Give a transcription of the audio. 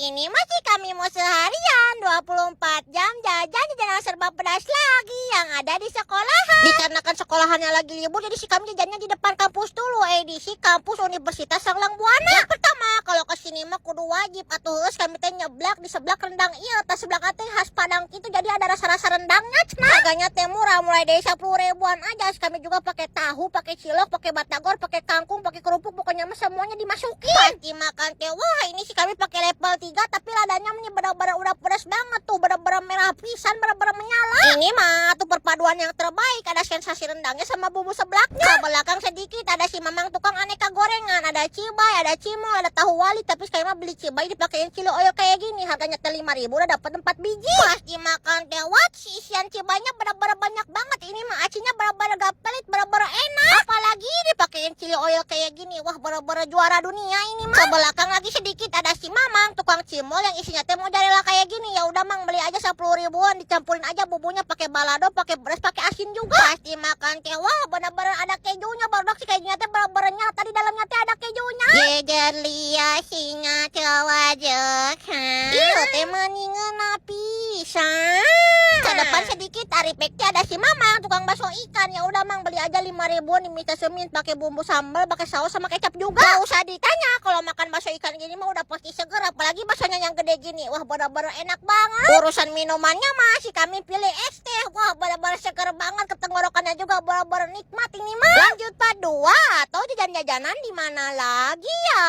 Ini masih kami mau seharian 24 jam jajan serba pedas lagi yang ada di sekolahan. Dikarenakan sekolahannya lagi libur, jadi si kami jajannya di depan kampus dulu. Edisi kampus Universitas Sanglang Buana. Yang pertama, kalau kesini mah kudu wajib atuh kami teh nyeblak di sebelah rendang ieu, tas sebelah teh khas Padang gitu, jadi ada rasa-rasa rendangnya. Harganya teh murah, mulai dari 10 ribuan aja. Kami juga pakai tahu, pakai cilok, pakai batagor, pakai kangkung, pakai kerupuk, pokoknya mah semuanya dimasukin. Pasti makan teh, wah ini sih kami pakai level 3, tapi ladanya ini benar-benar udah pedas banget tuh, benar-benar merah pisan, benar-benar menyala. Ini mah tuh perpaduan yang terbaik, ada sensasi rendangnya sama bumbu seblaknya. Ke belakang sedikit ada si mamang tukang aneka gorengan, ada cibay, ada cimol, ada tahu wali, tapi sekarang mah beli cibay dipakein kilo oil kayak gini, harganya teh 5.000 udah dapat 4 biji. Pasti makan teh, what si isian cibaynya benar-benar banyak banget. Ini mah acinya benar-benar gak pelit, benar-benar enak. Apalagi dipakein kilo oil kayak gini, wah benar-benar juara dunia ini mah. Ke belakang lagi sedikit ada si mamang tukang cimol yang isinya teh mozzarella kayak gini. Ya udah mang, beli aja 10 ribuan, dicampurin aja bumbunya pakai balado, pakai beras, pakai asin juga. Pasti makan teh, wah benar-benar ada kejunya, baru si kejunya teh benar-benar nyata, di dalamnya teh ada kejunya. Jejer lia singa cewajek, iya teh meningan pisan. Ke depan sedikit aripeknya ada si mamang tukang bakso ikan. Ya udah mang, beli aja 5 ribuan, diminta semin pakai bumbu sambal, pakai saus sama kecap juga. Gak usah ditanya, kalau makan bakso ikan gini mah udah pasti seger, apalagi baksonya yang gede gini, wah benar-benar enak banget. Urusan minumannya masih kami pilih es teh, wah benar-benar seger banget, ketenggorokannya juga benar-benar nikmat ini mah. Lanjut part 2, atau jajan-jajanan di mana lagi ya?